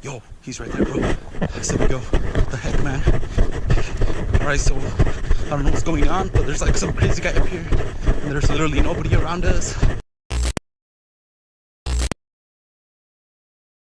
Yo, he's right there, bro. I said we go. What the heck, man? Alright, so I don't know what's going on, but there's like some crazy guy up here, and there's literally nobody around us.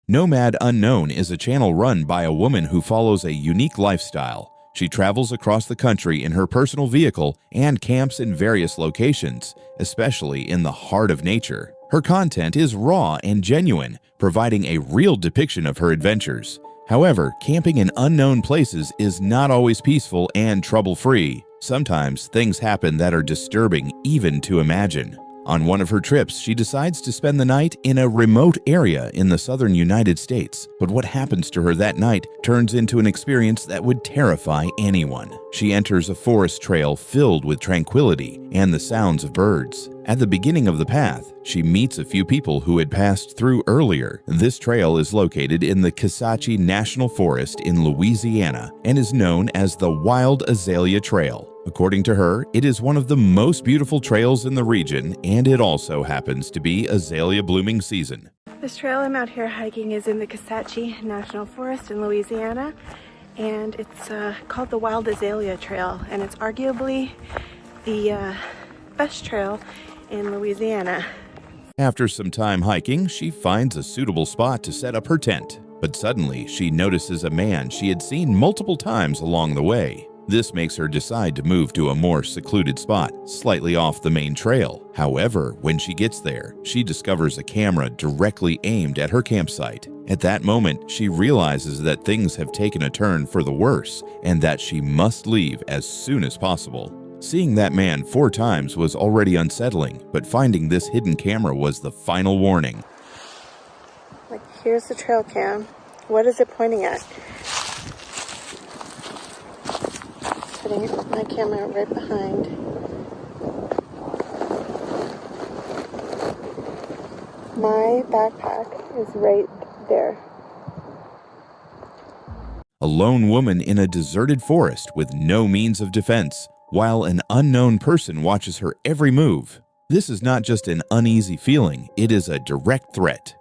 Nomad Unknown is a channel run by a woman who follows a unique lifestyle. She travels across the country in her personal vehicle and camps in various locations, especially in the heart of nature. Her content is raw and genuine, providing a real depiction of her adventures. However, camping in unknown places is not always peaceful and trouble-free. Sometimes things happen that are disturbing even to imagine. On one of her trips, she decides to spend the night in a remote area in the southern United States. But what happens to her that night turns into an experience that would terrify anyone. She enters a forest trail filled with tranquility and the sounds of birds. At the beginning of the path, she meets a few people who had passed through earlier. This trail is located in the Kisatchie National Forest in Louisiana and is known as the Wild Azalea Trail. According to her, it is one of the most beautiful trails in the region, and it also happens to be azalea blooming season. This trail I'm out here hiking is in the Kisatchie National Forest in Louisiana, and it's called the Wild Azalea Trail, and it's arguably the best trail in Louisiana. After some time hiking, she finds a suitable spot to set up her tent. But suddenly, she notices a man she had seen multiple times along the way. This makes her decide to move to a more secluded spot, slightly off the main trail. However, when she gets there, she discovers a camera directly aimed at her campsite. At that moment, she realizes that things have taken a turn for the worse and that she must leave as soon as possible. Seeing that man 4 times was already unsettling, but finding this hidden camera was the final warning. Like, here's the trail cam. What is it pointing at? Putting my camera right behind. My backpack is right there. A lone woman in a deserted forest with no means of defense, while an unknown person watches her every move. This is not just an uneasy feeling, it is a direct threat.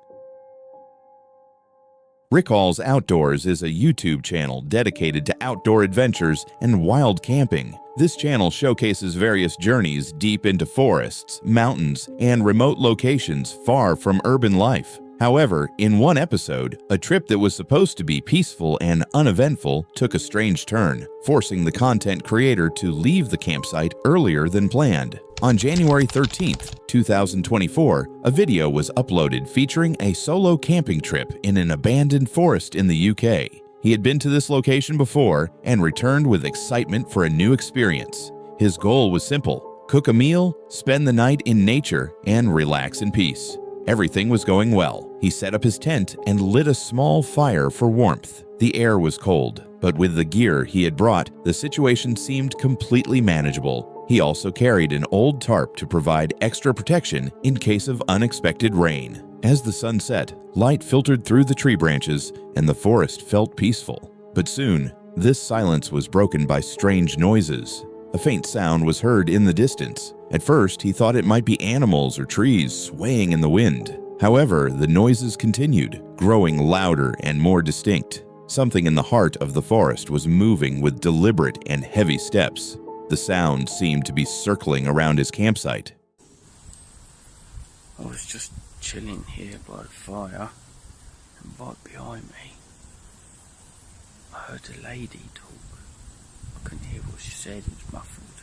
Rickall's Outdoors is a YouTube channel dedicated to outdoor adventures and wild camping. This channel showcases various journeys deep into forests, mountains, and remote locations far from urban life. However, in one episode, a trip that was supposed to be peaceful and uneventful took a strange turn, forcing the content creator to leave the campsite earlier than planned. On January 13, 2024, a video was uploaded featuring a solo camping trip in an abandoned forest in the UK. He had been to this location before and returned with excitement for a new experience. His goal was simple: cook a meal, spend the night in nature, and relax in peace. Everything was going well. He set up his tent and lit a small fire for warmth. The air was cold, but with the gear he had brought, the situation seemed completely manageable. He also carried an old tarp to provide extra protection in case of unexpected rain. As the sun set, light filtered through the tree branches and the forest felt peaceful. But soon, this silence was broken by strange noises. A faint sound was heard in the distance. At first, he thought it might be animals or trees swaying in the wind. However, the noises continued, growing louder and more distinct. Something in the heart of the forest was moving with deliberate and heavy steps. The sound seemed to be circling around his campsite. I was just chilling here by the fire, and right behind me, I heard a lady talk. I couldn't hear what she said, it was muffled.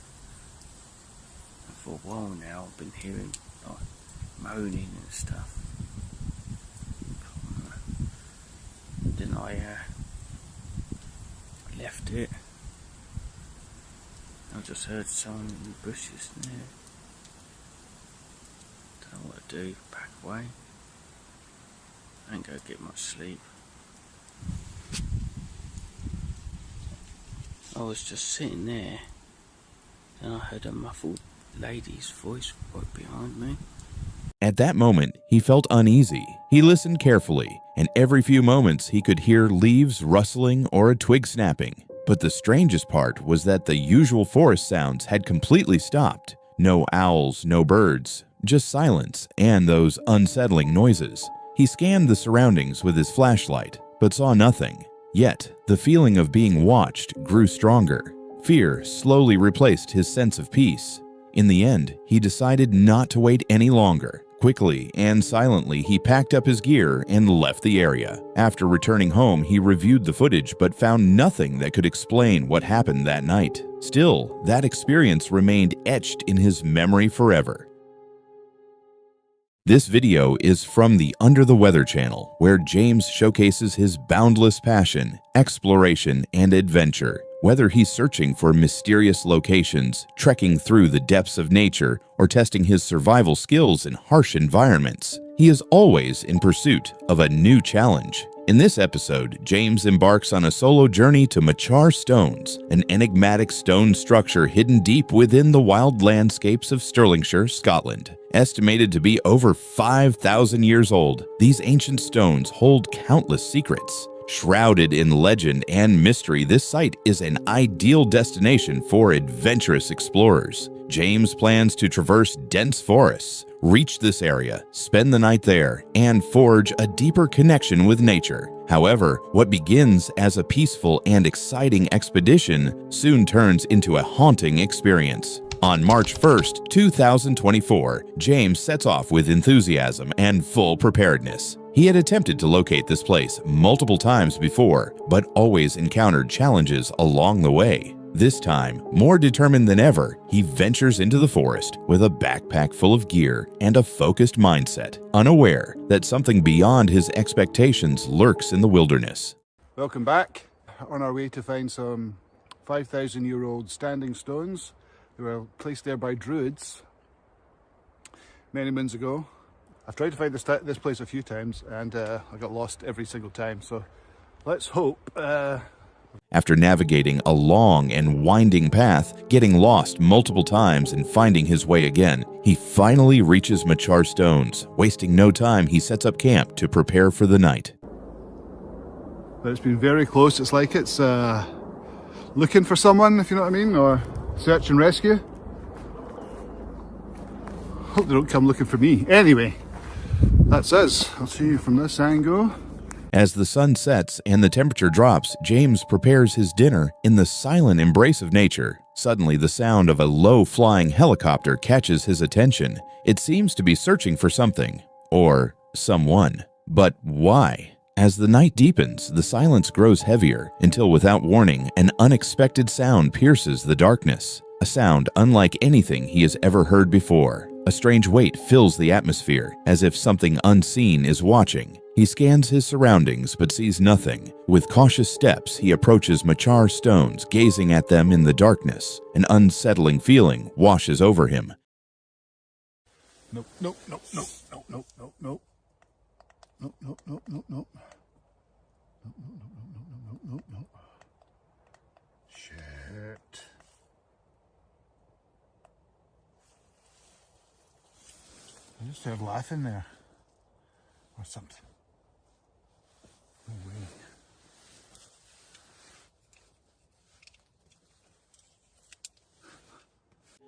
And for a while now, I've been hearing like moaning and stuff. Then I left it. I just heard someone in the bushes near. Don't know what to do, back away. I ain't gonna get much sleep. I was just sitting there, then I heard a muffled lady's voice right behind me. At that moment, he felt uneasy. He listened carefully, and every few moments he could hear leaves rustling or a twig snapping. But the strangest part was that the usual forest sounds had completely stopped. No owls, no birds, just silence and those unsettling noises. He scanned the surroundings with his flashlight, but saw nothing. Yet, the feeling of being watched grew stronger. Fear slowly replaced his sense of peace. In the end, he decided not to wait any longer. Quickly and silently, he packed up his gear and left the area. After returning home, he reviewed the footage but found nothing that could explain what happened that night. Still, that experience remained etched in his memory forever. This video is from the Under the Weather channel, where James showcases his boundless passion, exploration, and adventure. Whether he's searching for mysterious locations, trekking through the depths of nature, or testing his survival skills in harsh environments, he is always in pursuit of a new challenge. In this episode, James embarks on a solo journey to Machar Stones, an enigmatic stone structure hidden deep within the wild landscapes of Stirlingshire, Scotland. Estimated to be over 5,000 years old, these ancient stones hold countless secrets. Shrouded in legend and mystery, this site is an ideal destination for adventurous explorers. James plans to traverse dense forests, reach this area, spend the night there, and forge a deeper connection with nature. However, what begins as a peaceful and exciting expedition soon turns into a haunting experience. On March 1st, 2024, James sets off with enthusiasm and full preparedness. He had attempted to locate this place multiple times before, but always encountered challenges along the way. This time, more determined than ever, he ventures into the forest with a backpack full of gear and a focused mindset, unaware that something beyond his expectations lurks in the wilderness. Welcome back. On our way to find some 5,000-year-old standing stones. They were placed there by druids many moons ago. I've tried to find this place a few times and I got lost every single time, so let's hope. After navigating a long and winding path, getting lost multiple times and finding his way again, he finally reaches Machar Stones. Wasting no time, he sets up camp to prepare for the night. But it's been very close. It's like it's looking for someone, if you know what I mean, or search and rescue. Hope they don't come looking for me. Anyway, that's us. I'll see you from this angle. As the sun sets and the temperature drops, James prepares his dinner in the silent embrace of nature. Suddenly, the sound of a low-flying helicopter catches his attention. It seems to be searching for something, or someone. But why? As the night deepens, the silence grows heavier until, without warning, an unexpected sound pierces the darkness. A sound unlike anything he has ever heard before. A strange weight fills the atmosphere, as if something unseen is watching. He scans his surroundings but sees nothing. With cautious steps, he approaches Machar Stones, gazing at them in the darkness. An unsettling feeling washes over him. Nope, nope, nope, nope, nope, nope, nope, nope. Nope, nope, nope, nope, nope. Nope, nope, nope, nope, nope, nope, nope. Shit. I just heard laughing there. Or something. No way.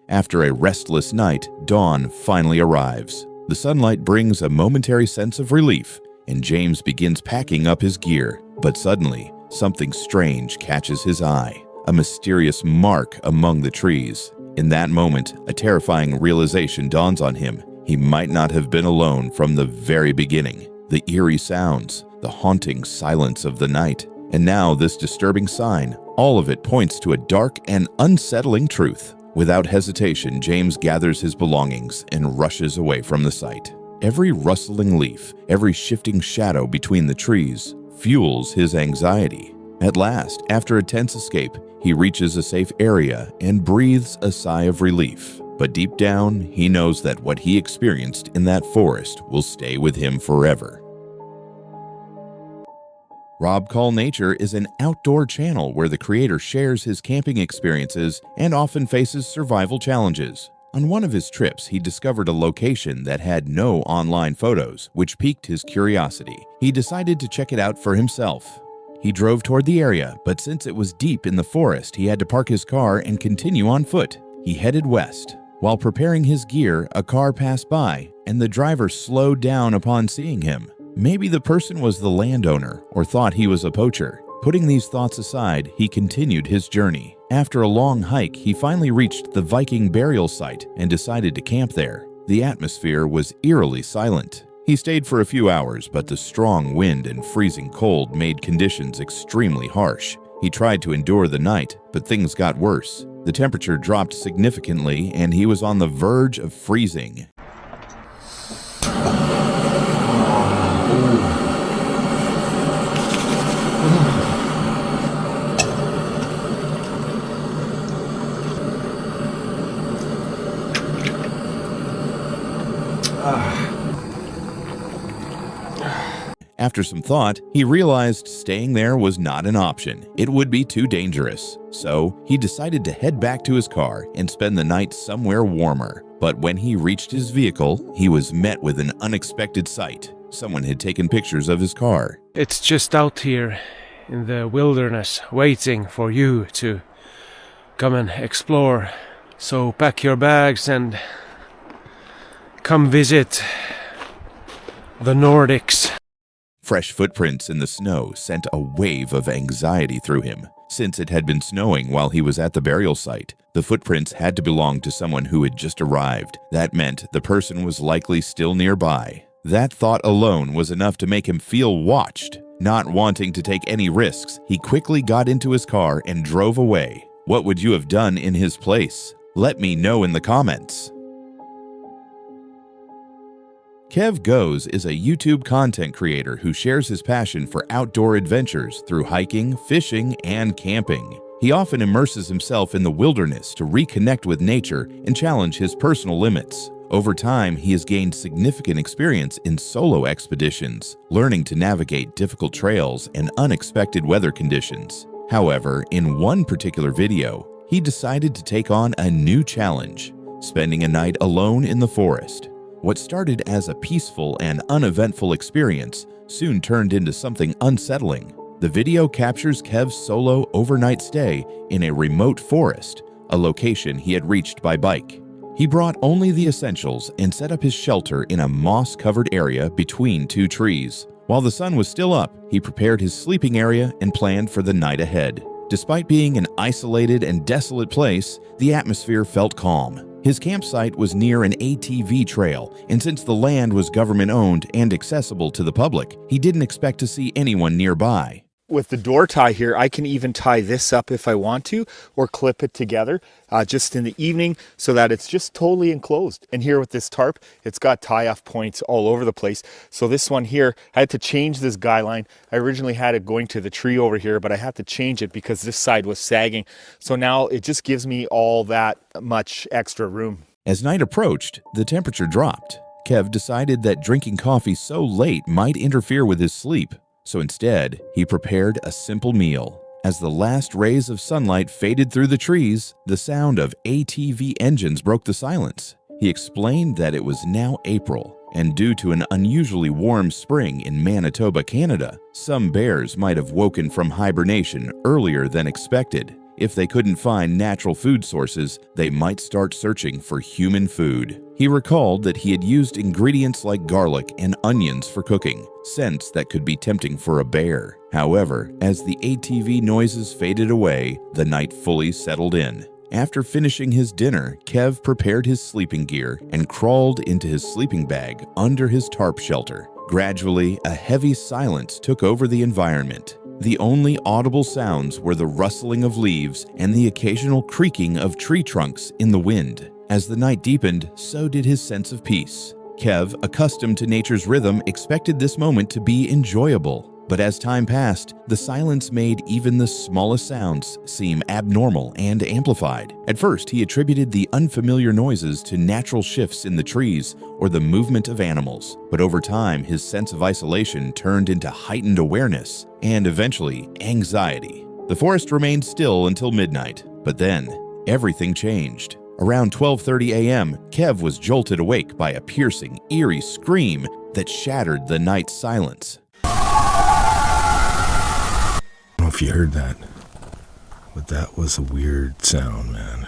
After a restless night, dawn finally arrives. The sunlight brings a momentary sense of relief, and James begins packing up his gear. But suddenly, something strange catches his eye. A mysterious mark among the trees. In that moment, a terrifying realization dawns on him. He might not have been alone from the very beginning. The eerie sounds, the haunting silence of the night, and now this disturbing sign, all of it points to a dark and unsettling truth. Without hesitation, James gathers his belongings and rushes away from the site. Every rustling leaf, every shifting shadow between the trees fuels his anxiety. At last, after a tense escape, he reaches a safe area and breathes a sigh of relief. But deep down, he knows that what he experienced in that forest will stay with him forever. Rob Call Nature is an outdoor channel where the creator shares his camping experiences and often faces survival challenges. On one of his trips, he discovered a location that had no online photos, which piqued his curiosity. He decided to check it out for himself. He drove toward the area, but since it was deep in the forest, he had to park his car and continue on foot. He headed west. While preparing his gear, a car passed by, and the driver slowed down upon seeing him. Maybe the person was the landowner or thought he was a poacher. Putting these thoughts aside, he continued his journey. After a long hike, he finally reached the Viking burial site and decided to camp there. The atmosphere was eerily silent. He stayed for a few hours, but the strong wind and freezing cold made conditions extremely harsh. He tried to endure the night, but things got worse. The temperature dropped significantly, and he was on the verge of freezing. After some thought, he realized staying there was not an option. It would be too dangerous. So, he decided to head back to his car and spend the night somewhere warmer. But when he reached his vehicle, he was met with an unexpected sight. Someone had taken pictures of his car. It's just out here in the wilderness, waiting for you to come and explore. So pack your bags and come visit the Nordics. Fresh footprints in the snow sent a wave of anxiety through him. Since it had been snowing while he was at the burial site, the footprints had to belong to someone who had just arrived. That meant the person was likely still nearby. That thought alone was enough to make him feel watched. Not wanting to take any risks, he quickly got into his car and drove away. What would you have done in his place? Let me know in the comments. Kev Goes is a YouTube content creator who shares his passion for outdoor adventures through hiking, fishing, and camping. He often immerses himself in the wilderness to reconnect with nature and challenge his personal limits. Over time, he has gained significant experience in solo expeditions, learning to navigate difficult trails and unexpected weather conditions. However, in one particular video, he decided to take on a new challenge, spending a night alone in the forest. What started as a peaceful and uneventful experience soon turned into something unsettling. The video captures Kev's solo overnight stay in a remote forest, a location he had reached by bike. He brought only the essentials and set up his shelter in a moss-covered area between two trees. While the sun was still up, he prepared his sleeping area and planned for the night ahead. Despite being an isolated and desolate place, the atmosphere felt calm. His campsite was near an ATV trail, and since the land was government-owned and accessible to the public, he didn't expect to see anyone nearby. With the door tie here, I can even tie this up if I want to, or clip it together just in the evening so that it's just totally enclosed. And here with this tarp, it's got tie-off points all over the place. So this one here, I had to change this guy line. I originally had it going to the tree over here, but I had to change it because this side was sagging. So now it just gives me all that much extra room. As night approached, the temperature dropped. Kev decided that drinking coffee so late might interfere with his sleep. So instead, he prepared a simple meal. As the last rays of sunlight faded through the trees, the sound of ATV engines broke the silence. He explained that it was now April, and due to an unusually warm spring in Manitoba, Canada, some bears might have woken from hibernation earlier than expected. If they couldn't find natural food sources, they might start searching for human food. He recalled that he had used ingredients like garlic and onions for cooking, scents that could be tempting for a bear. However, as the ATV noises faded away, the night fully settled in. After finishing his dinner, Kev prepared his sleeping gear and crawled into his sleeping bag under his tarp shelter. Gradually, a heavy silence took over the environment. The only audible sounds were the rustling of leaves and the occasional creaking of tree trunks in the wind. As the night deepened, so did his sense of peace. Kev, accustomed to nature's rhythm, expected this moment to be enjoyable. But as time passed, the silence made even the smallest sounds seem abnormal and amplified. At first, he attributed the unfamiliar noises to natural shifts in the trees or the movement of animals. But over time, his sense of isolation turned into heightened awareness and eventually anxiety. The forest remained still until midnight, but then everything changed. Around 12:30 a.m., Kev was jolted awake by a piercing, eerie scream that shattered the night's silence. I don't know if you heard that, but that was a weird sound, man.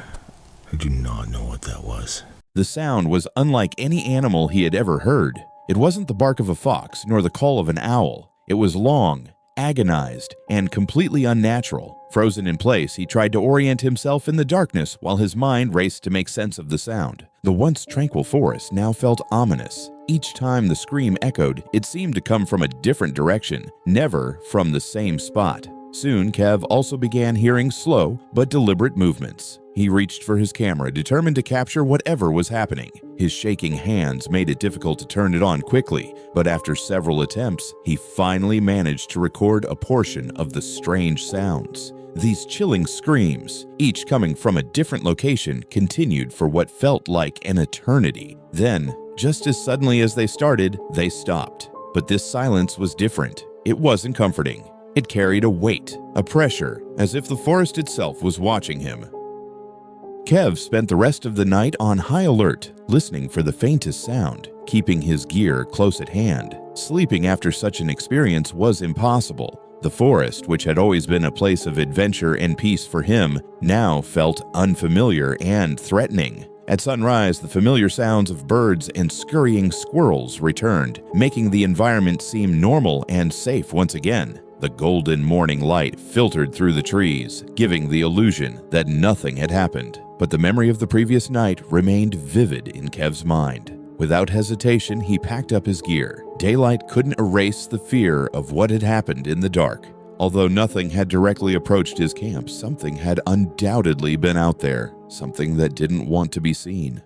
I do not know what that was. The sound was unlike any animal he had ever heard. It wasn't the bark of a fox nor the call of an owl. It was long, agonized, and completely unnatural. Frozen in place, he tried to orient himself in the darkness while his mind raced to make sense of the sound. The once tranquil forest now felt ominous. Each time the scream echoed, it seemed to come from a different direction, never from the same spot. Soon, Kev also began hearing slow but deliberate movements. He reached for his camera, determined to capture whatever was happening. His shaking hands made it difficult to turn it on quickly, but after several attempts, he finally managed to record a portion of the strange sounds. These chilling screams, each coming from a different location, continued for what felt like an eternity. Then, just as suddenly as they started, they stopped. But this silence was different. It wasn't comforting. It carried a weight, a pressure, as if the forest itself was watching him. Kev spent the rest of the night on high alert, listening for the faintest sound, keeping his gear close at hand. Sleeping after such an experience was impossible. The forest, which had always been a place of adventure and peace for him, now felt unfamiliar and threatening. At sunrise, the familiar sounds of birds and scurrying squirrels returned, making the environment seem normal and safe once again. The golden morning light filtered through the trees, giving the illusion that nothing had happened. But the memory of the previous night remained vivid in Kev's mind. Without hesitation, he packed up his gear. Daylight couldn't erase the fear of what had happened in the dark. Although nothing had directly approached his camp, something had undoubtedly been out there, something that didn't want to be seen.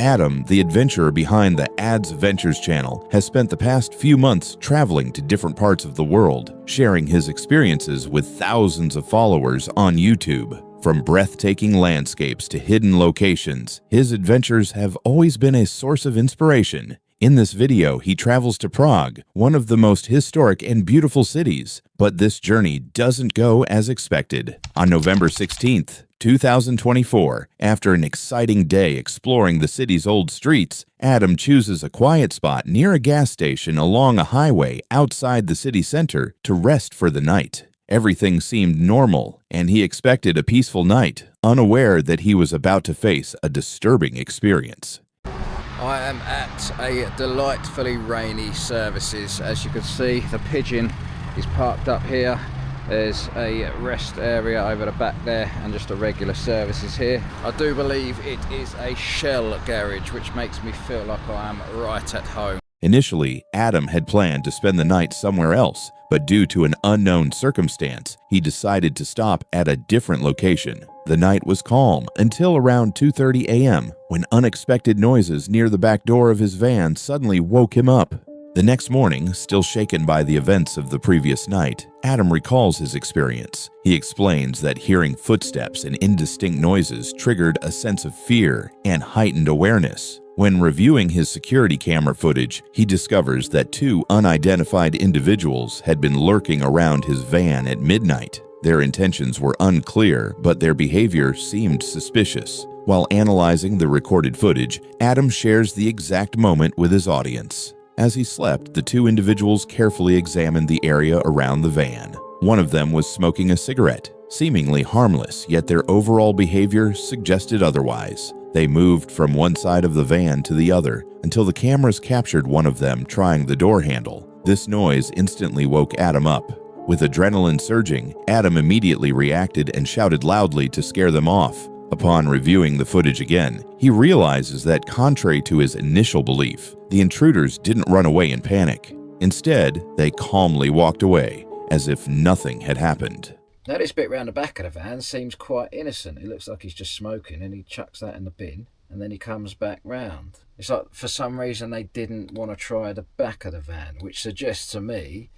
Adam, the adventurer behind the Ads Ventures channel, has spent the past few months traveling to different parts of the world, sharing his experiences with thousands of followers on YouTube. From breathtaking landscapes to hidden locations, his adventures have always been a source of inspiration. In this video, he travels to Prague, one of the most historic and beautiful cities, but this journey doesn't go as expected. On November 16th, 2024, after an exciting day exploring the city's old streets, Adam chooses a quiet spot near a gas station along a highway outside the city center to rest for the night. Everything seemed normal, and he expected a peaceful night, unaware that he was about to face a disturbing experience. I am at a delightfully rainy services. As you can see, the pigeon is parked up here. There's a rest area over the back there and just a regular services here. I do believe it is a shell garage, which makes me feel like I am right at home. Initially, Adam had planned to spend the night somewhere else, but due to an unknown circumstance, he decided to stop at a different location. The night was calm until around 2:30 a.m. when unexpected noises near the back door of his van suddenly woke him up. The next morning, still shaken by the events of the previous night, Adam recalls his experience. He explains that hearing footsteps and indistinct noises triggered a sense of fear and heightened awareness. When reviewing his security camera footage, he discovers that two unidentified individuals had been lurking around his van at midnight. Their intentions were unclear, but their behavior seemed suspicious. While analyzing the recorded footage, Adam shares the exact moment with his audience. As he slept, the two individuals carefully examined the area around the van. One of them was smoking a cigarette, seemingly harmless, yet their overall behavior suggested otherwise. They moved from one side of the van to the other until the cameras captured one of them trying the door handle. This noise instantly woke Adam up. With adrenaline surging, Adam immediately reacted and shouted loudly to scare them off. Upon reviewing the footage again, he realizes that contrary to his initial belief, the intruders didn't run away in panic. Instead, they calmly walked away, as if nothing had happened. Now this bit round the back of the van seems quite innocent. It looks like he's just smoking and he chucks that in the bin and then he comes back round. It's like for some reason they didn't want to try the back of the van, which suggests to me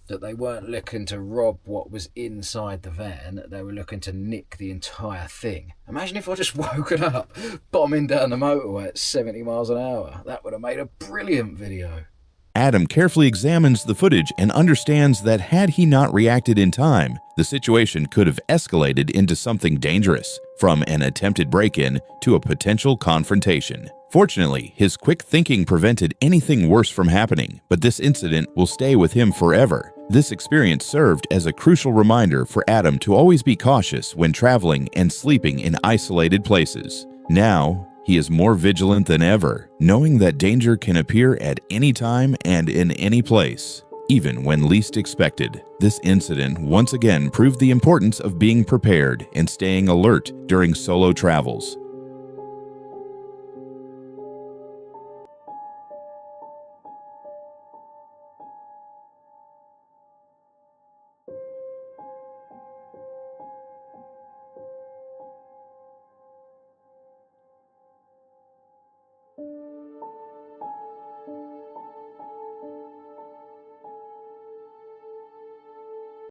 that they weren't looking to rob what was inside the van, they were looking to nick the entire thing. Imagine if I just woken up bombing down the motorway at 70 miles an hour. That would have made a brilliant video. Adam carefully examines the footage and understands that had he not reacted in time, the situation could have escalated into something dangerous, from an attempted break-in to a potential confrontation. Fortunately, his quick thinking prevented anything worse from happening, but this incident will stay with him forever. This experience served as a crucial reminder for Adam to always be cautious when traveling and sleeping in isolated places. Now, He is more vigilant than ever, knowing that danger can appear at any time and in any place, even when least expected. This incident once again proved the importance of being prepared and staying alert during solo travels.